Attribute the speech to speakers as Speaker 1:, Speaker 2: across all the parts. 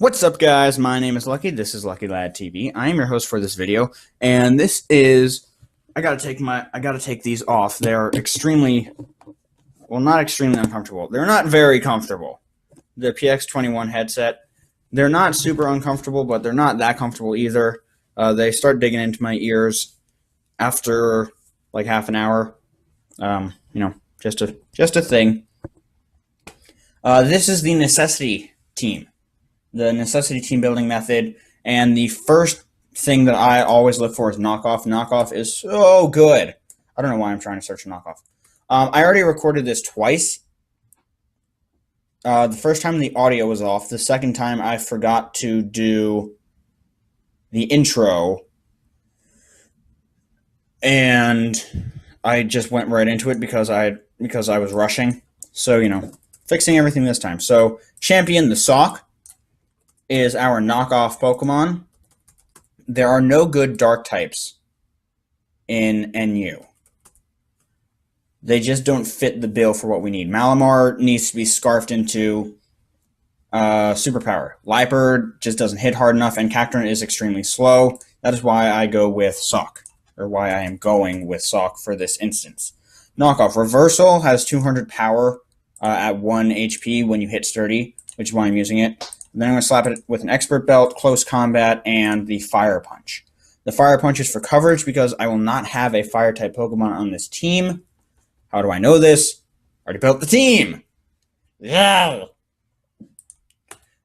Speaker 1: What's up, guys? My name is Lucky. This is Lucky Lad TV. I am your host for this video, and this is I gotta take these off. They're extremely, well, not extremely uncomfortable. They're not very comfortable. The PX21 headset. They're not super uncomfortable, but they're not that comfortable either. They start digging into my ears after like half an hour. Just a thing. This is the necessity team. The necessity team building method, and the first thing that I always look for is knockoff. Knockoff is so good. I don't know why I'm trying to search a knockoff. I already recorded this twice. The first time the audio was off. The second time I forgot to do the intro, and I just went right into it because I was rushing. So, fixing everything this time. So, Champion, the sock, is our knockoff Pokemon. There are no good dark types in NU. They just don't fit the bill for what we need. Malamar needs to be scarfed into superpower. Liepard just doesn't hit hard enough, and Cacturne is extremely slow. That is why I go with Sock, or why I am going with Sock for this instance. Knockoff. Reversal has 200 power at 1 HP when you hit Sturdy, which is why I'm using it. Then I'm going to slap it with an Expert Belt, Close Combat, and the Fire Punch. The Fire Punch is for coverage because I will not have a Fire-type Pokemon on this team. How do I know this? Already built the team! Yeah!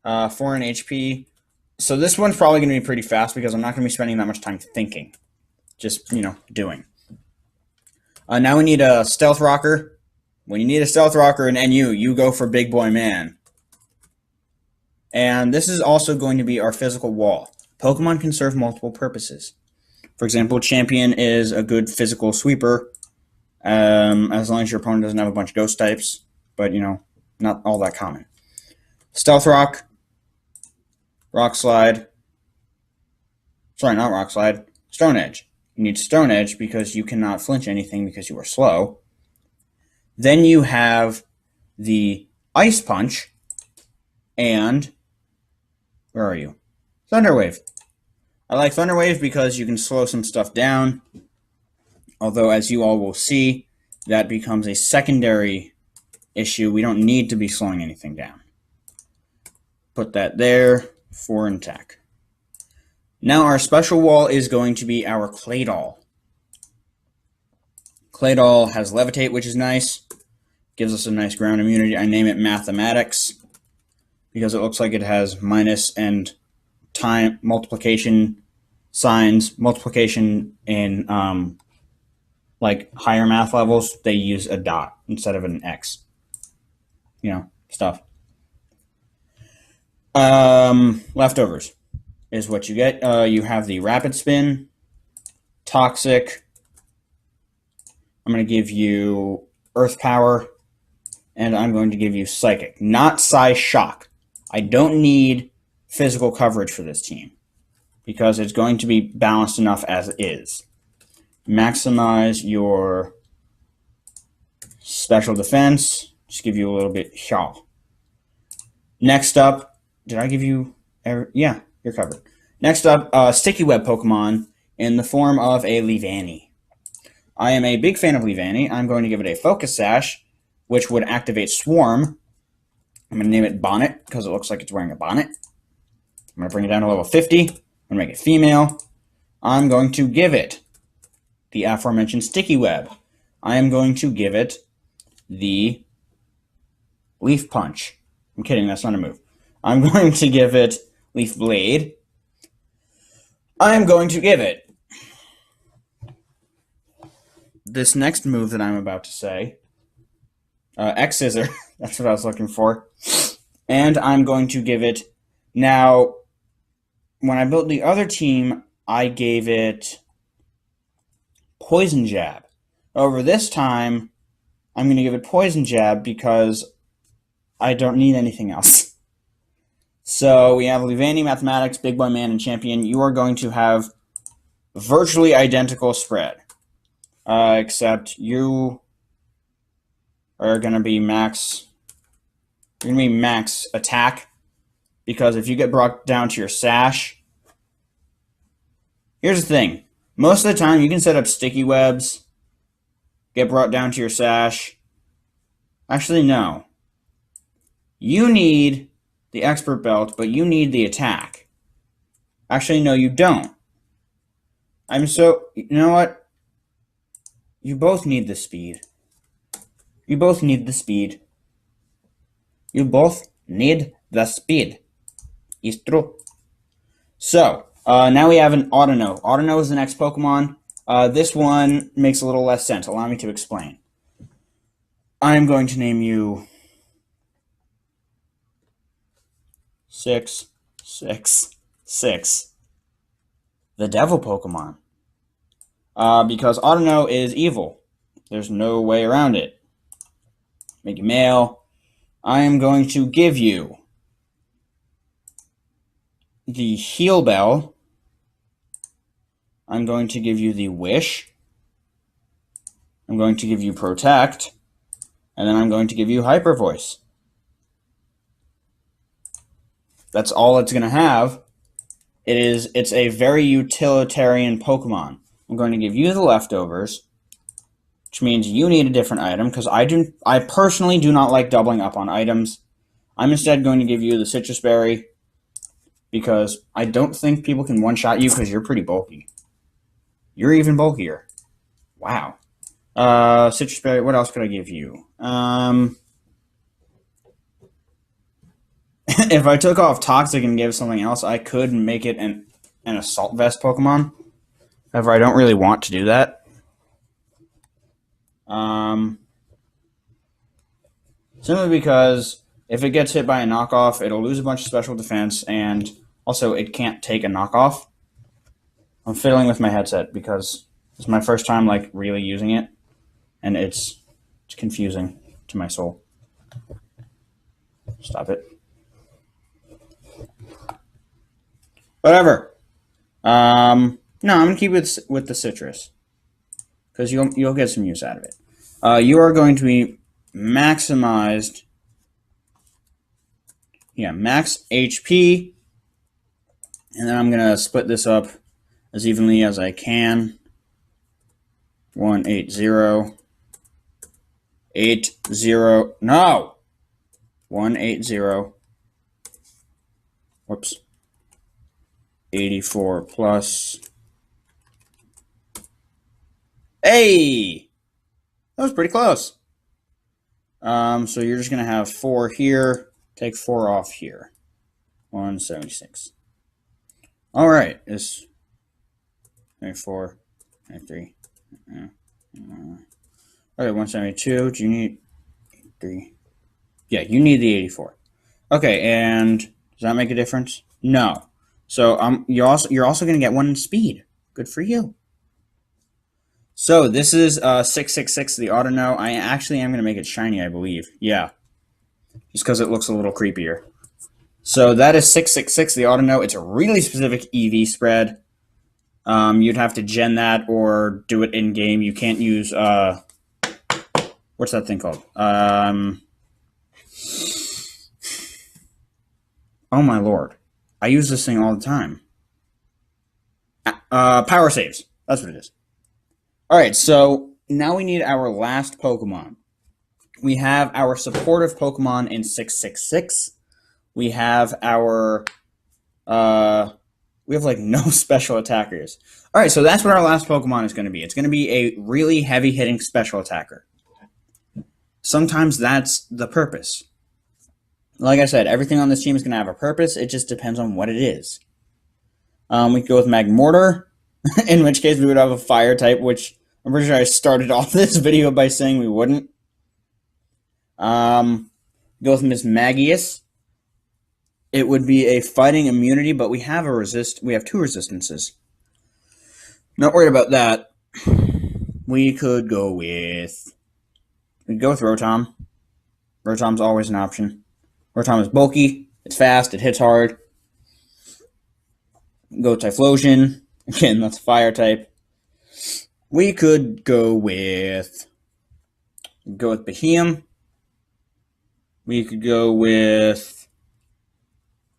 Speaker 1: 4 in HP. So this one's probably going to be pretty fast because I'm not going to be spending that much time thinking. Just, doing. Now we need a Stealth Rocker. When you need a Stealth Rocker in NU, you go for Big Boy Man. And this is also going to be our physical wall. Pokemon can serve multiple purposes. For example, Champion is a good physical sweeper, as long as your opponent doesn't have a bunch of ghost types, but, not all that common. Stealth Rock, Rock Slide, sorry, not Rock Slide, Stone Edge. You need Stone Edge because you cannot flinch anything because you are slow. Then you have the Ice Punch, and where are you? Thunder Wave. I like Thunder Wave because you can slow some stuff down. Although, as you all will see, that becomes a secondary issue. We don't need to be slowing anything down. Put that there for attack. Now our special wall is going to be our Claydol. Claydol has Levitate, which is nice. Gives us a nice ground immunity. I name it Mathematics because it looks like it has minus and time multiplication signs. Multiplication in like higher math levels, they use a dot instead of an X. Stuff. Leftovers is what you get. You have the Rapid Spin, Toxic. I'm going to give you Earth Power, and I'm going to give you Psychic, not Psy-Shock. I don't need physical coverage for this team because it's going to be balanced enough as is. Maximize your special defense. Just give you a little bit. Next up, did I give you? Yeah, you're covered. Next up, Sticky Web Pokemon in the form of a Leavanny. I am a big fan of Leavanny. I'm going to give it a Focus Sash, which would activate Swarm. I'm going to name it Bonnet because it looks like it's wearing a bonnet. I'm going to bring it down to level 50. I'm going to make it female. I'm going to give it the aforementioned Sticky Web. I am going to give it the Leaf Punch. I'm kidding, that's not a move. I'm going to give it Leaf Blade. I'm going to give it this next move that I'm about to say. X-Scissor. That's what I was looking for. And I'm going to give it... Now, when I built the other team, I gave it Poison Jab. Over this time, I'm going to give it Poison Jab because I don't need anything else. So we have Leavanny, Mathematics, Big Boy Man, and Champion. You are going to have virtually identical spread. Except you are going to be max attack because if you get brought down to your sash, here's the thing. Most of the time, you can set up sticky webs, get brought down to your sash. Actually, no. You need the expert belt, but you need the attack. Actually, no, you don't. You know what? You both need the speed. You both need the speed. You both need the speed. It's true. So, now we have an Autono. Autono is the next Pokemon. This one makes a little less sense. Allow me to explain. I'm going to name you 666, the Devil Pokemon. Because Autono is evil. There's no way around it. Make you male. I am going to give you the Heal Bell. I'm going to give you the Wish. I'm going to give you Protect. And then I'm going to give you Hyper Voice. That's all it's going to have. It's a very utilitarian Pokemon. I'm going to give you the leftovers, which means you need a different item, because I personally do not like doubling up on items. I'm instead going to give you the Citrus Berry, because I don't think people can one-shot you because you're pretty bulky. You're even bulkier. Wow. Citrus Berry, what else could I give you? If I took off Toxic and gave something else, I could make it an Assault Vest Pokemon. However, I don't really want to do that. Simply because if it gets hit by a knockoff, it'll lose a bunch of special defense, and also it can't take a knockoff. I'm fiddling with my headset because it's my first time like really using it, and it's confusing to my soul. Stop it. Whatever. No, I'm gonna keep it with the citrus because you'll get some use out of it. You are going to be maximized. Yeah, max HP, and then I'm gonna split this up as evenly as I can. 180, 80. No, 180. Whoops. 84 plus. Hey! That was pretty close. So you're just going to have 4 here. Take 4 off here. 176. All right. It's 94, 93. Okay, 172. Do you need 3? Yeah, you need the 84. Okay, and does that make a difference? No. So you're also going to get 1 in speed. Good for you. So this is 666, the Autono. I actually am going to make it shiny, I believe. Yeah. Just because it looks a little creepier. So that is 666, the Autono. It's a really specific EV spread. You'd have to gen that or do it in-game. You can't use... what's that thing called? Oh my lord. I use this thing all the time. Power saves. That's what it is. Alright, so now we need our last Pokemon. We have our supportive Pokemon in 666. We have our... we have, like, no special attackers. Alright, so that's what our last Pokemon is going to be. It's going to be a really heavy-hitting special attacker. Sometimes that's the purpose. Like I said, everything on this team is going to have a purpose. It just depends on what it is. We could go with Magmortar, in which case we would have a fire type, which I'm pretty sure I started off this video by saying we wouldn't. Go with Miss Magius. It would be a fighting immunity, but we have we have 2 resistances. Not worried about that. We could go with... We'd go with Rotom. Rotom's always an option. Rotom is bulky, it's fast, it hits hard. Go Typhlosion. Again, that's a fire type. We could go with Behemoth. We could go with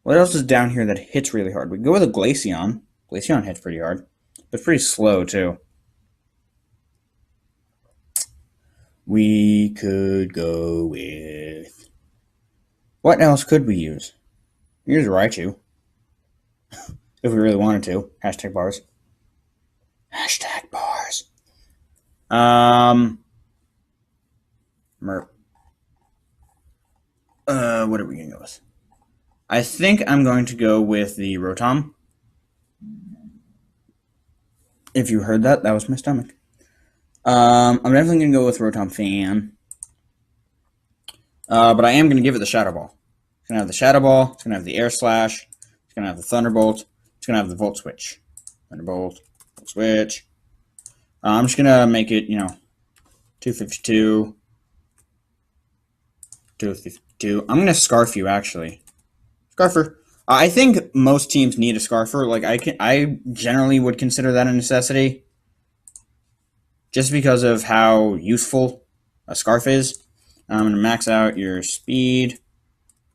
Speaker 1: What else is down here that hits really hard? We can go with a Glaceon. Glaceon hits pretty hard, but pretty slow too. We could go with... What else could we use? Use Raichu. If we really wanted to. Hashtag bars. Hashtag bars. Merp. What are we going to go with? I think I'm going to go with the Rotom. If you heard that, that was my stomach. I'm definitely going to go with Rotom Fan. But I am going to give it the Shadow Ball. It's going to have the Shadow Ball. It's going to have the Air Slash. It's going to have the Thunderbolt. It's going to have the Volt Switch. Thunderbolt. Volt Switch. I'm just going to make it, 252. 252. I'm going to Scarf you, actually. Scarfer. I think most teams need a Scarfer. Like, I generally would consider that a necessity. Just because of how useful a Scarf is. I'm going to max out your speed.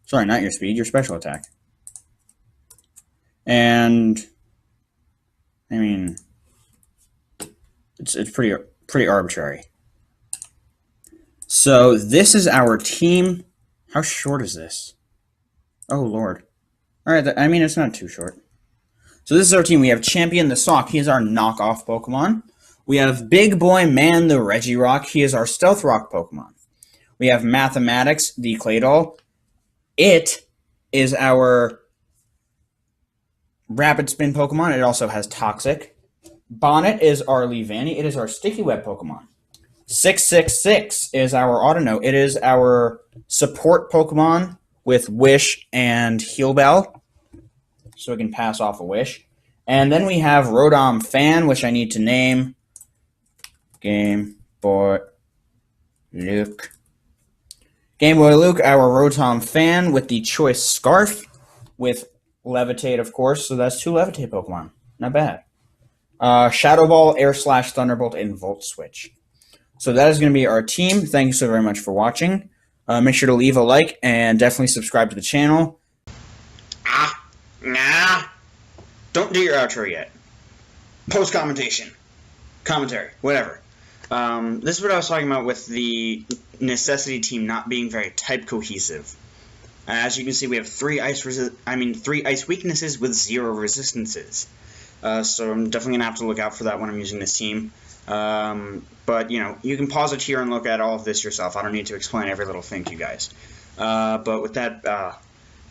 Speaker 1: Sorry, not your speed, your special attack. And, I mean, it's pretty arbitrary. So, this is our team. How short is this? Oh, Lord. Alright, I mean, it's not too short. So, this is our team. We have Champion the Sock. He is our knockoff Pokemon. We have Big Boy Man the Regirock. He is our Stealth Rock Pokemon. We have Mathematics the Claydol. It is our Rapid Spin Pokemon. It also has Toxic. Bonnet is our Leavanny. It is our Sticky Web Pokemon. 666 is our Autonote. It is our support Pokemon with Wish and Heal Bell. So it can pass off a Wish. And then we have Rotom Fan, which I need to name. Game Boy Luke. Game Boy Luke, our Rotom Fan with the Choice Scarf. With Levitate, of course. So that's 2 Levitate Pokemon. Not bad. Shadow Ball, Air Slash, Thunderbolt, and Volt Switch. So that is going to be our team. Thank you so very much for watching. Make sure to leave a like and definitely subscribe to the channel. Nah. Don't do your outro yet. Post-commentation. Commentary. Whatever. This is what I was talking about with the Necessity team not being very type cohesive. As you can see, we have 3 ice weaknesses with 0 resistances. So I'm definitely going to have to look out for that when I'm using this team. But, you can pause it here and look at all of this yourself. I don't need to explain every little thing to you guys. But with that,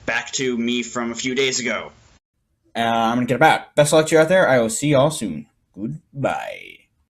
Speaker 1: back to me from a few days ago. I'm going to get about. Best of luck to you out there. I will see y'all soon. Goodbye.